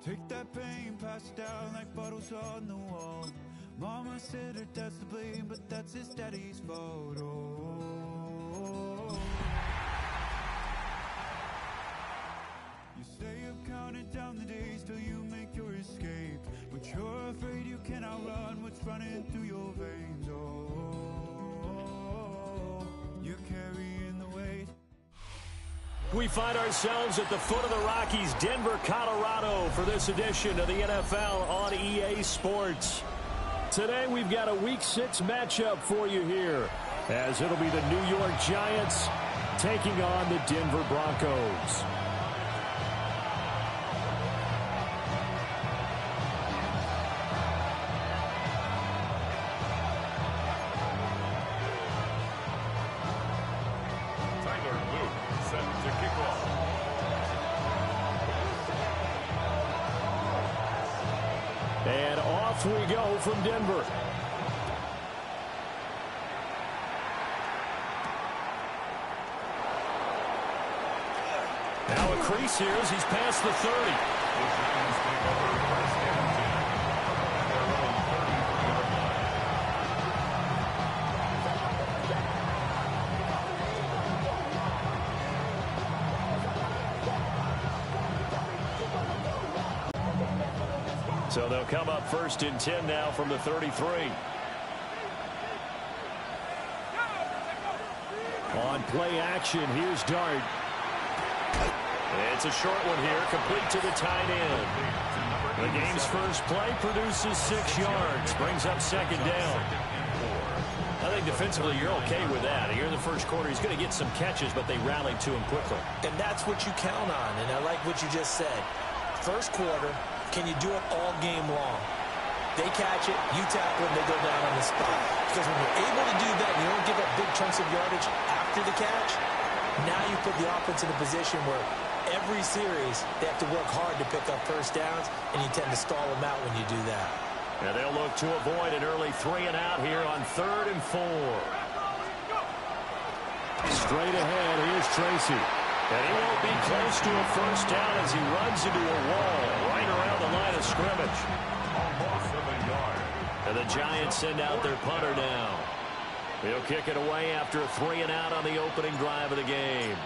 Take that pain, pass it down like bottles on the wall. Mama said her dad's to blame, but that's his daddy's fault. Oh. You stay up counting down the days till you make your escape, but you're afraid you cannot run what's running through your veins. Oh, you're carrying the weight. We find ourselves at the foot of the Rockies, Denver, Colorado, for this edition of the NFL on EA Sports. Today we've got a Week 6 matchup for you here, as it'll be the New York Giants taking on the Denver Broncos. And off we go from Denver. Now a crease here as he's past the 30. So they'll come up first and 10 now from the 33. On play action, here's Dart. It's a short one here, complete to the tight end. The game's first play produces 6 yards, brings up second down. I think defensively you're okay with that. Here in the first quarter, he's going to get some catches, but they rallied to him quickly. And that's what you count on, and I like what you just said. First quarter, can you do it all game long? They catch it, you tackle them, they go down on the spot. Because when you're able to do that, you don't give up big chunks of yardage after the catch, now you put the offense in a position where every series they have to work hard to pick up first downs, and you tend to stall them out when you do that. And they'll look to avoid an early 3 and out here on 3rd and 4. Straight ahead, here's Tracy. And he won't be close to a first down as he runs into a wall right around the line of scrimmage. And the Giants send out their punter now. He'll kick it away after a 3 and out on the opening drive of the game.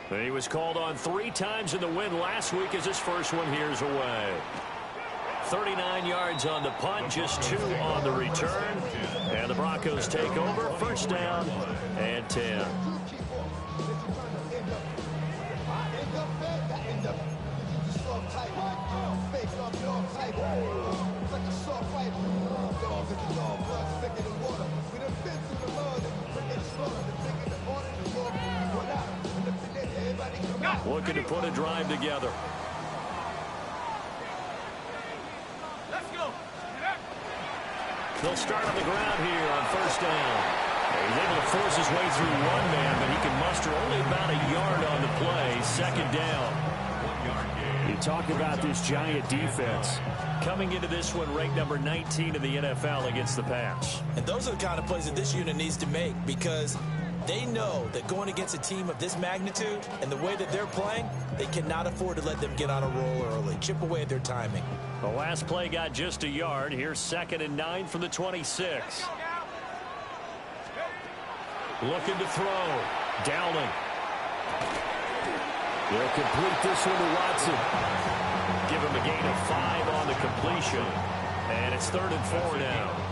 He was called on 3 times in the win last week as his first one here's away. 39 yards on the punt, just 2 on the return. And the Broncos take over, first down and 10. Looking to put a drive together. They'll start on the ground here on first down. He's able to force his way through one man, but he can muster only about a yard on the play. Second down. You talk about this Giant defense. Coming into this one, ranked number 19 in the NFL against the pass. And those are the kind of plays that this unit needs to make, because they know that going against a team of this magnitude and the way that they're playing, they cannot afford to let them get on a roll early. Chip away at their timing. The last play got just a yard. Here's 2nd and 9 from the 26. Looking to throw. Downing. They'll complete this one to Watson. Give him a gain of 5 on the completion. And it's 3rd and 4 now.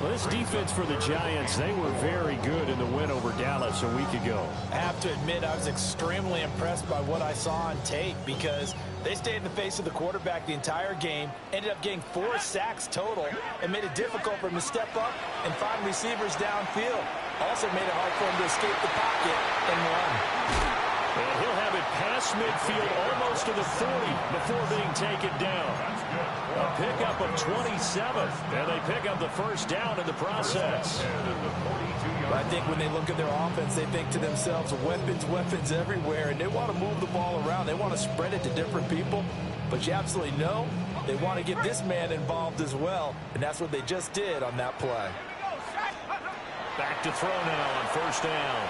Well, this defense for the Giants, they were very good in the win over Dallas a week ago. I have to admit, I was extremely impressed by what I saw on tape, because they stayed in the face of the quarterback the entire game, ended up getting 4 sacks total, and made it difficult for him to step up and find receivers downfield. Also made it hard for him to escape the pocket and run. And he'll have it past midfield almost to the 40 before being taken down. A pickup of 27, and they pick up the first down in the process. But I think when they look at their offense, they think to themselves, weapons, weapons everywhere, and they want to move the ball around. They want to spread it to different people. But you absolutely know they want to get this man involved as well, and that's what they just did on that play. Back to throw now on first down.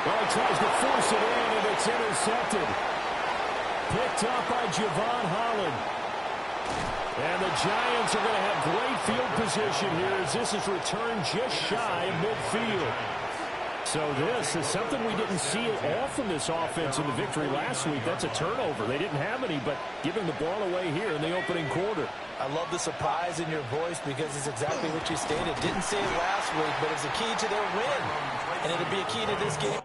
Well, he tries to force it in, and it's intercepted. Picked up by Javon Holland. And the Giants are going to have great field position here as this is returned just shy of midfield. So this is something we didn't see at all from this offense in the victory last week. That's a turnover. They didn't have any, but giving the ball away here in the opening quarter. I love the surprise in your voice because it's exactly what you stated. Didn't say it last week, but it's a key to their win. And it'll be a key to this game.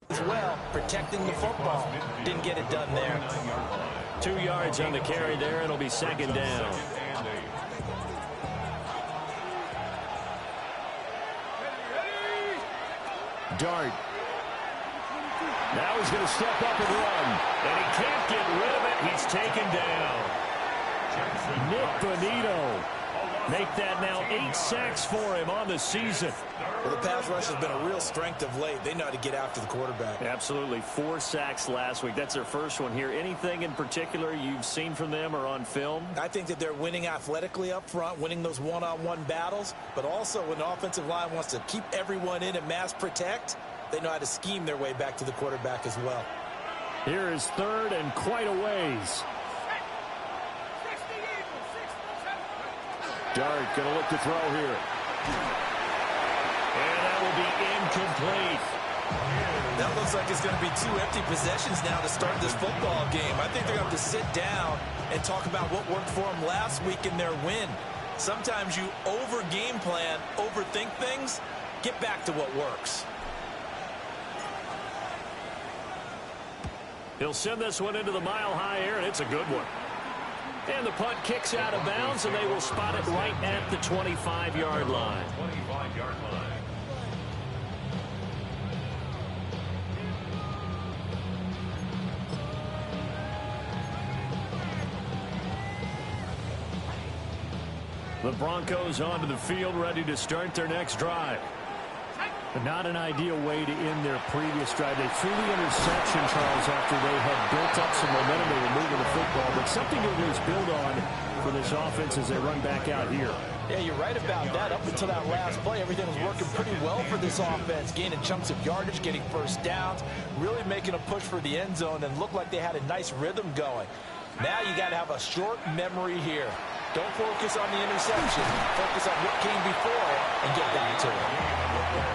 As well, protecting the football. Didn't get it done there. 2 yards on the carry there. It'll be second down. Dart. Now he's going to step up and run. And he can't get rid of it. He's taken down. Nick Bonito. Make that now 8 sacks for him on the season. Well, the pass rush has been a real strength of late. They know how to get after the quarterback. Absolutely. 4 sacks last week. That's their first one here. Anything in particular you've seen from them or on film? I think that they're winning athletically up front, winning those one-on-one battles, but also when the offensive line wants to keep everyone in and mass protect, they know how to scheme their way back to the quarterback as well. Here is third and quite a ways. Dart going to look to throw here. And that will be incomplete. That looks like it's going to be 2 empty possessions now to start this football game. I think they're going to have to sit down and talk about what worked for them last week in their win. Sometimes you over-game plan, overthink things, get back to what works. He'll send this one into the mile-high air, and it's a good one. And the punt kicks out of bounds, and they will spot it right at the 25-yard line. 25-yard line. The Broncos onto the field, ready to start their next drive. But not an ideal way to end their previous drive. They threw the interception, Charles, after they had built up some momentum. They were moving the football, but something to at least build on for this offense as they run back out here. Yeah, you're right about that. Up until that last play, everything was working pretty well for this offense, gaining chunks of yardage, getting first downs, really making a push for the end zone, and looked like they had a nice rhythm going. Now you got to have a short memory here. Don't focus on the interception. Focus on what came before it and get back to it.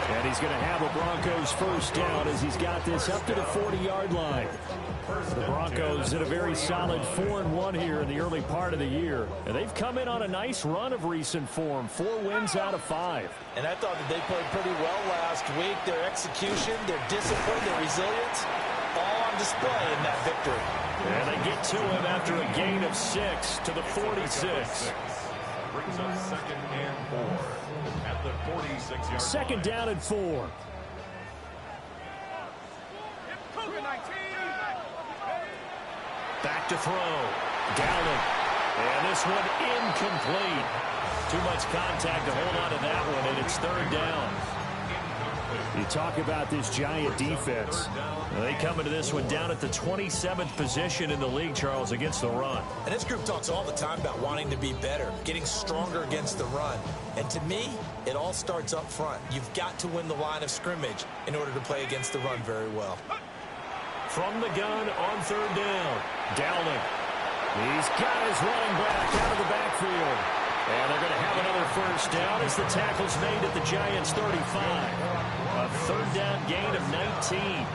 And he's going to have a Broncos first down as he's got this up to the 40-yard line. The Broncos did a very solid 4-1 here in the early part of the year. And they've come in on a nice run of recent form. 4 wins out of 5. And I thought that they played pretty well last week. Their execution, their discipline, their resilience, all on display in that victory. And they get to him after a gain of 6 to the 46. Brings up second and 4 at the 46-yard Second down and 4. Back to throw. Downing. And this one incomplete. Too much contact to hold on to that one, and it's third down. You talk about this Giant defense. They come into this one down at the 27th position in the league, Charles, against the run. And this group talks all the time about wanting to be better, getting stronger against the run. And to me, it all starts up front. You've got to win the line of scrimmage in order to play against the run very well. From the gun on third down, Downing. He's got his running back out of the backfield. And they're going to have another first down as the tackle's made at the Giants' 35. A third down gain of 19.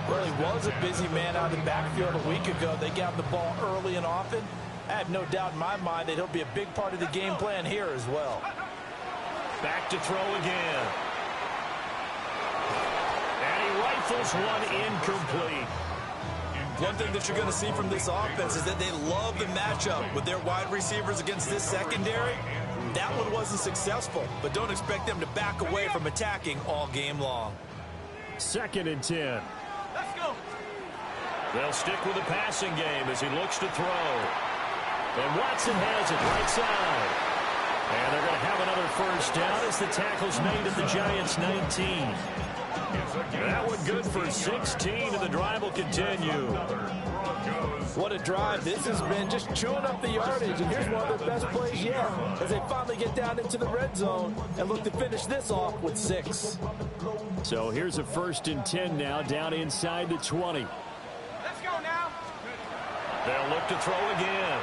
Well, he was a busy man out of the backfield a week ago. They got the ball early and often. I have no doubt in my mind that he'll be a big part of the game plan here as well. Back to throw again. And he rifles one incomplete. One thing that you're going to see from this offense is that they love the matchup with their wide receivers against this secondary. That one wasn't successful, but don't expect them to back away from attacking all game long. 2nd and 10. Let's go. They'll stick with the passing game as he looks to throw. And Watson has it right side. And they're going to have another first down as the tackle's made at the Giants' 19. That one good for 16, and the drive will continue. What a drive this has been, just chewing up the yardage. And here's one of their best plays yet as they finally get down into the red zone and look to finish this off with 6. So here's a 1st and 10 now, down inside the 20. Let's go now. They'll look to throw again.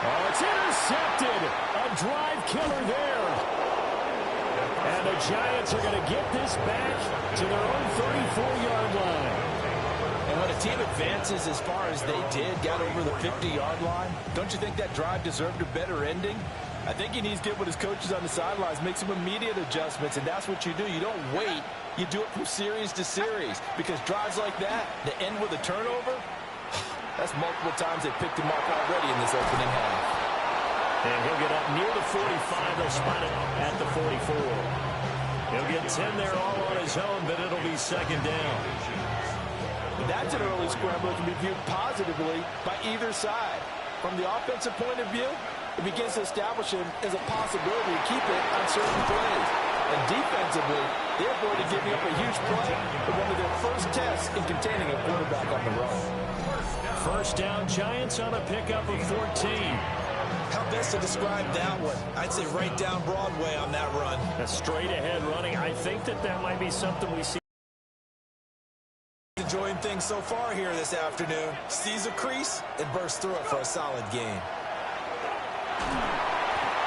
Oh, it's intercepted. A drive killer there. And the Giants are going to get this back to their own 34-yard line. And when a team advances as far as they did, got over the 50-yard line, don't you think that drive deserved a better ending? I think he needs to get with his coaches on the sidelines, make some immediate adjustments, and that's what you do. You don't wait. You do it from series to series, because drives like that, to end with a turnover, that's multiple times they picked him off already in this opening half. And he'll get up near the 45. They'll spot it at the 44. He'll get 10 there all on his own, but it'll be 2nd down. That's an early scramble that can be viewed positively by either side. From the offensive point of view, it begins to establish him as a possibility to keep it on certain plays. And defensively, they avoided giving up a huge play in one of their first tests in containing a quarterback on the run. First down, Giants on a pickup of 14. How best to describe that one? I'd say right down Broadway on that run. A straight-ahead running. I think that might be something we see. Enjoying things so far here this afternoon. Sees a crease and bursts through it for a solid game.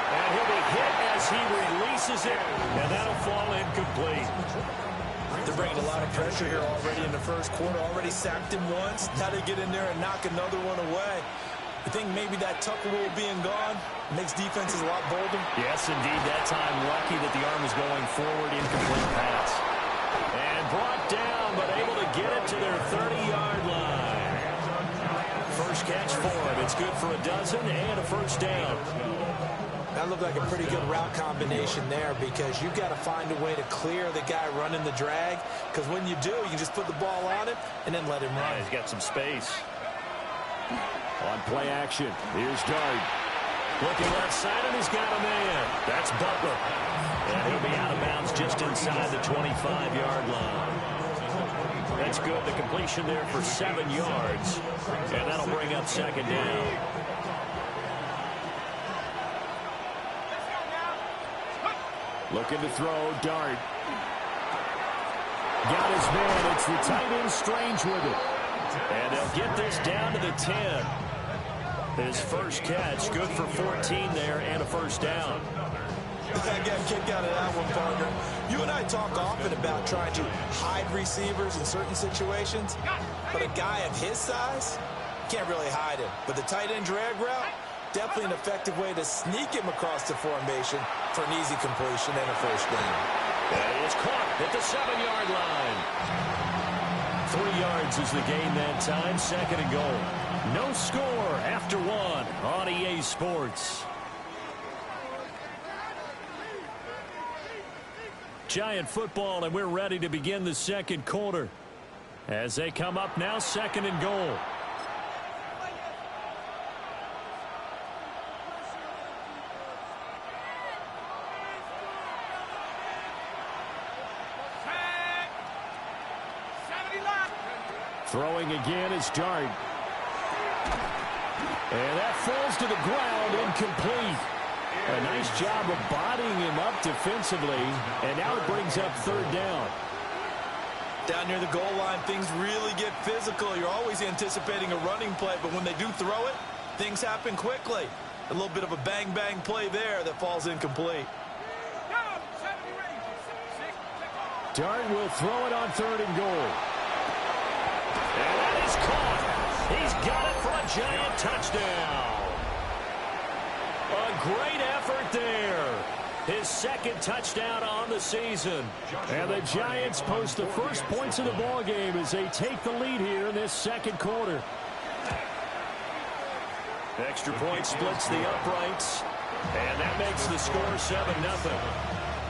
And he'll be hit as he releases it, and that'll fall incomplete. They're bringing a lot of pressure here already in the first quarter. Already sacked him once. Now they get in there and knock another one away. I think maybe that Tucker rule being gone makes defenses a lot bolder. Yes, indeed. That time lucky that the arm was going forward. Incomplete pass. And brought down, but able to get it to their 30-yard line. First catch for him. It's good for a dozen and a first down. That looked like a pretty good route combination there, because you've got to find a way to clear the guy running the drag, because when you do, you just put the ball on it and then let him run. Yeah, he's got some space. On play action, here's Dart. Looking left side, and he's got a man. That's Butler. And he'll be out of bounds just inside the 25-yard line. That's good. The completion there for 7 yards. And that'll bring up 2nd down. Looking to throw, Dart. Got his man. It's the tight end Strange with it. And they'll get this down to the 10. His first catch, good for 14 there and a first down. I got a kick out of that one, partner. You and I talk often about trying to hide receivers in certain situations, but a guy of his size can't really hide him. But the tight end drag route, definitely an effective way to sneak him across the formation for an easy completion and a first down. And it's caught at the 7-yard line. 3 yards is the gain that time. 2nd and goal. No score after 1 on EA Sports. Giant football, and we're ready to begin the second quarter. As they come up now, 2nd and goal. Throwing again is Dart. And that falls to the ground, incomplete. A nice job of bodying him up defensively, and now it brings up 3rd down. Down near the goal line, things really get physical. You're always anticipating a running play, but when they do throw it, things happen quickly. A little bit of a bang-bang play there that falls incomplete. Dart will throw it on 3rd and goal. And that is caught. He's got it for a Giant touchdown. A great effort there. his second touchdown on the season. And the Giants post the first points of the ball game as they take the lead here in this second quarter. Extra point splits the uprights, and that makes the score 7-0.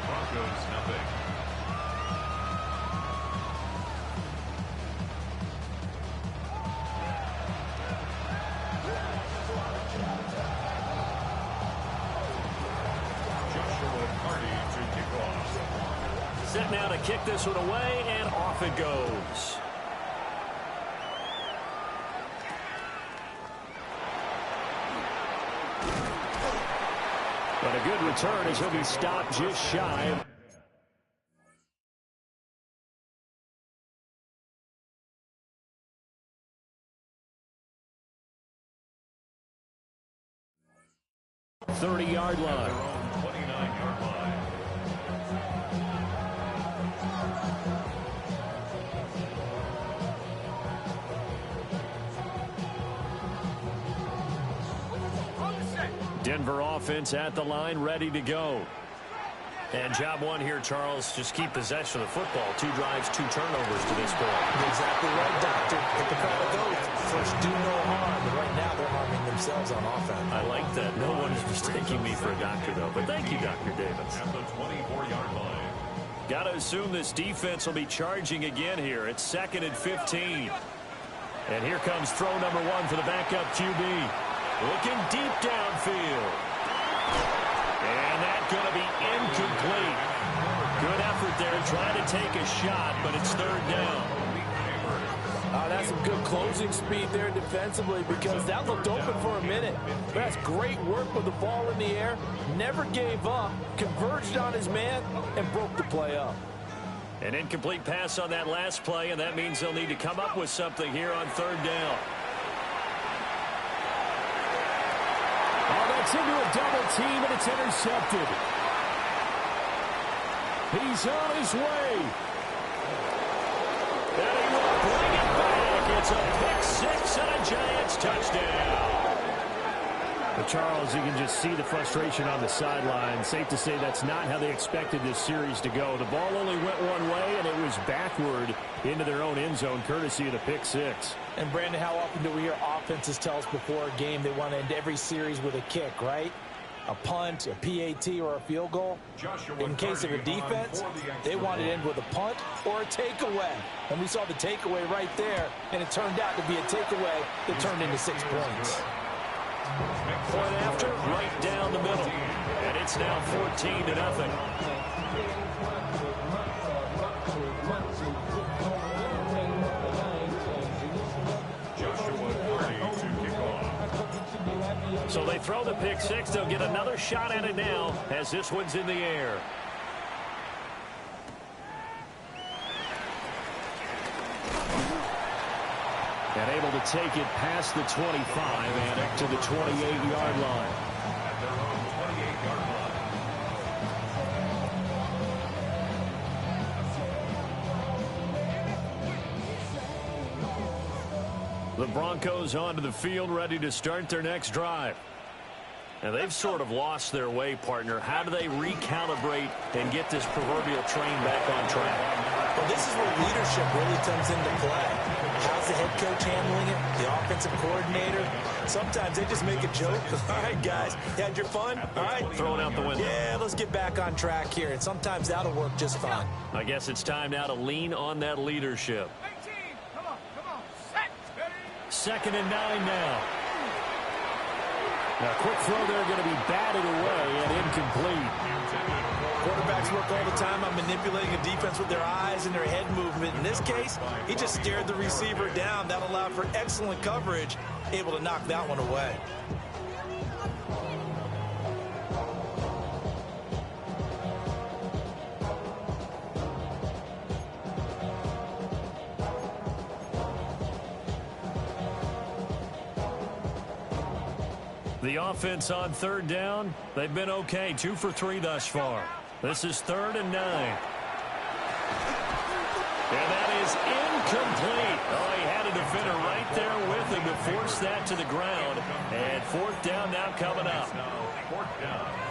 Broncos nothing. Set now to kick this one away, and off it goes. But a good return as he'll be stopped just shy. The 30-yard line. 29-yard line. Denver offense at the line, ready to go. And job one here, Charles, just keep possession of the football. 2 drives, 2 turnovers to this point. Exactly right, Doctor. Hippocratic oath. First, do no harm. But right now, they're harming themselves on offense. I like that. No one is mistaking me for a doctor, though. But thank you, Dr. Davis. At the 24-yard line. Got to assume this defense will be charging again here. It's 2nd and 15. And here comes throw number 1 for the backup QB. Looking deep downfield. And that's going to be incomplete. Good effort there trying to take a shot, but it's 3rd down. That's some good closing speed there defensively because that looked open for a minute. That's great work with the ball in the air. Never gave up, converged on his man, and broke the play up. An incomplete pass on that last play, and that means they'll need to come up with something here on 3rd down. Oh, that's into a double team, and it's intercepted. He's on his way. And he will bring it back. It's a pick-6 and a Giants touchdown. But Charles, you can just see the frustration on the sideline. Safe to say that's not how they expected this series to go. The ball only went one way, and it was backward into their own end zone, courtesy of the pick-6. And, Brandon, how often do we hear offenses tell us before a game they want to end every series with a kick, right? A punt, a PAT, or a field goal. In case of a defense, they want to end with a punt or a takeaway. And we saw the takeaway right there, and it turned out to be a takeaway that turned into 6 points. Point after, right down the middle. And it's now 14-0. So they throw the pick-6. They'll get another shot at it now as this one's in the air. And able to take it past the 25 and up to the 28-yard line. At their own 28-yard line. The Broncos onto the field, ready to start their next drive. And they've sort of lost their way, partner. How do they recalibrate and get this proverbial train back on track? Well, this is where leadership really comes into play. How's the head coach handling it? The offensive coordinator? Sometimes they just make a joke. All right, guys, you had your fun? All right. Throw it out the window. Yeah, let's get back on track here. And sometimes that'll work just fine. I guess it's time now to lean on that leadership. 18, come on, set. 2nd and 9 now. Now, quick throw there going to be batted away and incomplete. Quarterbacks work all the time on manipulating a defense with their eyes and their head movement. In this case, he just stared the receiver down. That allowed for excellent coverage, able to knock that one away. The offense on 3rd down, they've been okay. 2 for 3 thus far. This is 3rd and 9. And that is incomplete. Oh, he had a defender right there with him to force that to the ground. And fourth down now coming up.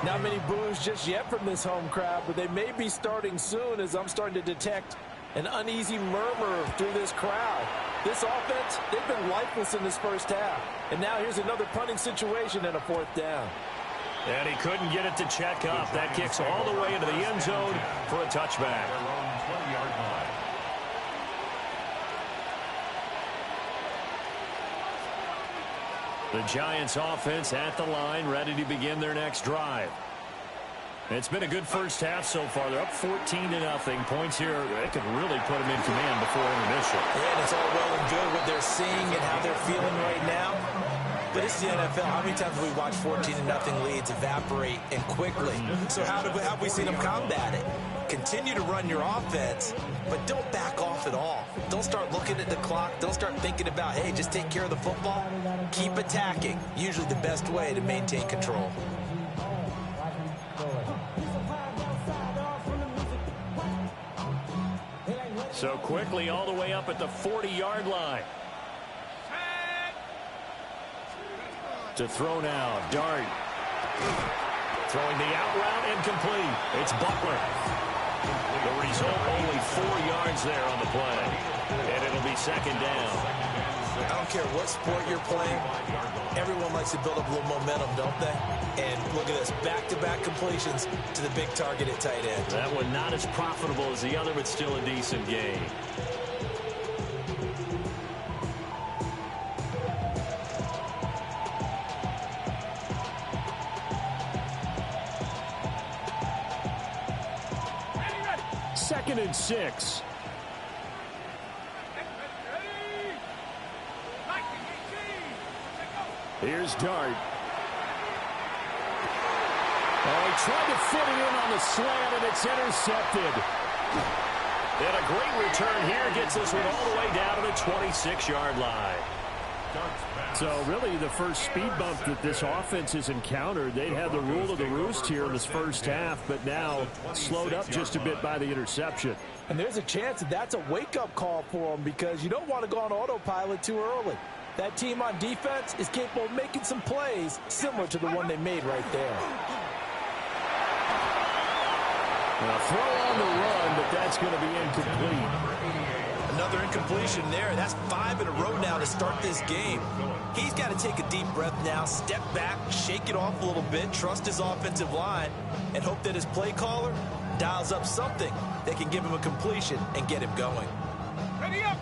Not many boos just yet from this home crowd, but they may be starting soon as I'm starting to detect an uneasy murmur through this crowd. This offense, they've been lifeless in this first half. And now here's another punting situation and a fourth down. And he couldn't get it to check up. That kicks all the way into the end zone for a touchback. The Giants offense at the line, ready to begin their next drive. It's been a good first half so far. They're up 14-0. Points here, they could really put them in command before intermission. Yeah, and it's all well and good what they're seeing and how they're feeling right now. But it's the NFL. How many times have we watched 14-0 leads evaporate and quickly? So how have we seen them combat it? Continue to run your offense, but don't back off at all. Don't start looking at the clock. Don't start thinking about, hey, just take care of the football. Keep attacking. Usually the best way to maintain control. So quickly all the way up at the 40-yard line. To throw now, Dart. Throwing the out route incomplete. It's Butler. The result, only 4 yards there on the play. And it'll be second down. I don't care what sport you're playing. Everyone likes to build up a little momentum, don't they? And look at this, back-to-back completions to the big target at tight end. That one not as profitable as the other, but still a decent game. Second and 6. Here's Dart. Oh, he tried to fit it in on the slant, and it's intercepted. And a great return here gets this one all the way down to the 26-yard line. So really the first speed bump that this offense has encountered, they had the rule of the roost here in this first half, but now slowed up just a bit by the interception. And there's a chance that that's a wake-up call for them because you don't want to go on autopilot too early. That team on defense is capable of making some plays similar to the one they made right there. Now throw on the run, but that's going to be incomplete. Another incompletion there. That's 5 in a row now to start this game. He's got to take a deep breath now, step back, shake it off a little bit, trust his offensive line, and hope that his play caller dials up something that can give him a completion and get him going. Ready up.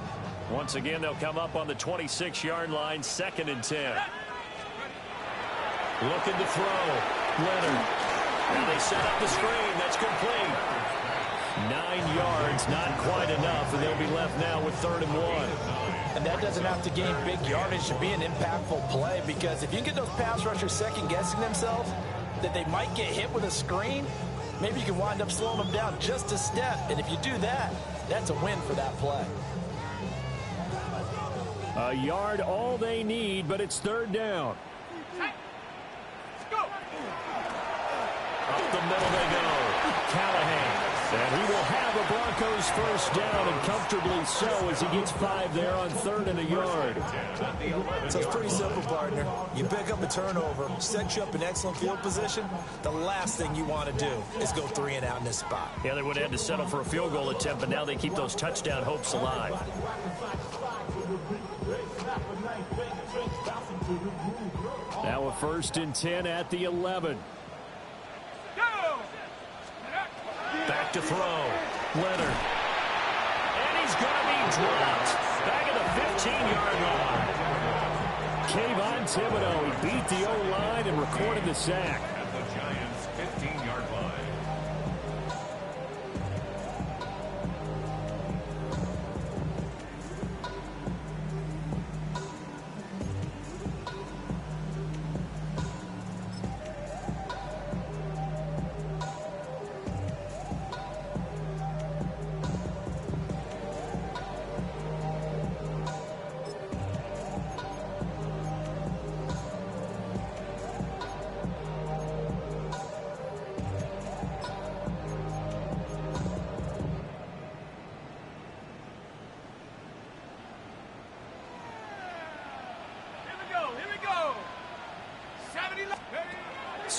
Once again, they'll come up on the 26-yard line, second and 10. Looking to throw. Leonard. Now they set up the screen. That's complete. 9 yards, not quite enough, and they'll be left now with 3rd and 1. And that doesn't have to gain big yardage to be an impactful play because if you get those pass rushers second-guessing themselves that they might get hit with a screen, maybe you can wind up slowing them down just a step. And if you do that, that's a win for that play. A yard all they need, but it's 3rd down. Let's go. Up the middle they go. Callahan. And he will have a Broncos first down, and comfortably so as he gets 5 there on 3rd and a yard. So it's pretty simple, partner. You pick up a turnover, set you up in excellent field position. The last thing you want to do is go 3 and out in this spot. Yeah, they would have had to settle for a field goal attempt, but now they keep those touchdown hopes alive. Now a 1st and 10 at the 11. Back to throw. Leonard. And he's going to be dropped. Back at the 15-yard line. Kayvon Thibodeau, he beat the O-line and recorded the sack. At the Giants' 15-yard line.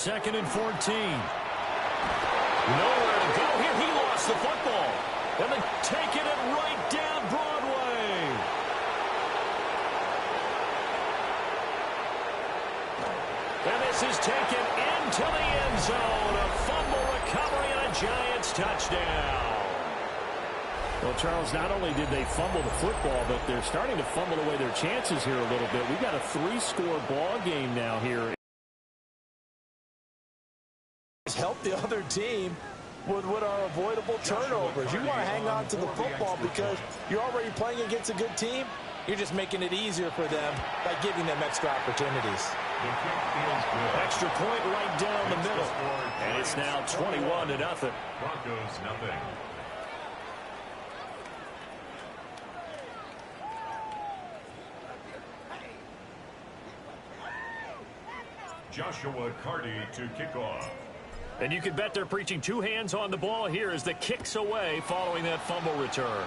2nd and 14. Nowhere to go here. He lost the football. And then taking it right down Broadway. And this is taken into the end zone. A fumble recovery and a Giants touchdown. Well, Charles, not only did they fumble the football, but they're starting to fumble away their chances here a little bit. We've got a 3-score ball game now here. Help the other team with what are avoidable turnovers. You want to hang on to the football because you're already playing against a good team. You're just making it easier for them by giving them extra opportunities. Extra point right down the middle. And it's now 21-0. Broncos nothing. Joshua Carty to kick off. And you can bet they're preaching 2 hands on the ball here as the kick's away following that fumble return.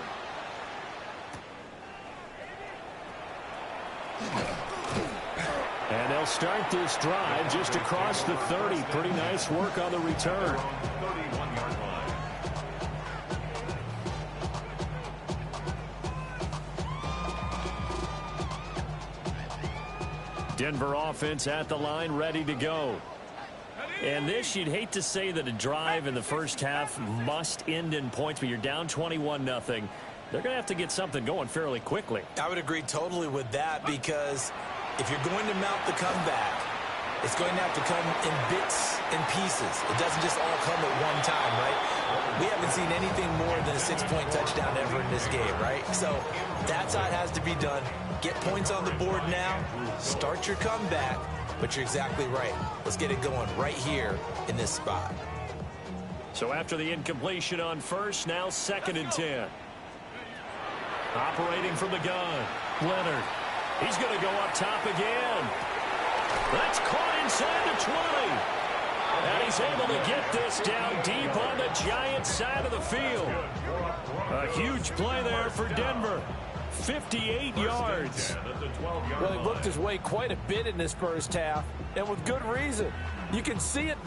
And they'll start this drive just across the 30. Pretty nice work on the return. 31-yard line. Denver offense at the line, ready to go. And this, you'd hate to say that a drive in the first half must end in points, but you're down 21-0. They're going to have to get something going fairly quickly. I would agree totally with that because if you're going to mount the comeback, it's going to have to come in bits and pieces. It doesn't just all come at one time, right? We haven't seen anything more than a 6-point touchdown ever in this game, right? So that's how it has to be done. Get points on the board now, start your comeback, but you're exactly right. Let's get it going right here in this spot. So after the incompletion on first, now 2nd and 10. Operating from the gun, Leonard. He's going to go up top again. That's caught inside the 20. And he's able to get this down deep on the Giants side of the field. A huge play there for Denver. 58 yards. Well, he looked his way quite a bit in this first half, and with good reason. You can see it.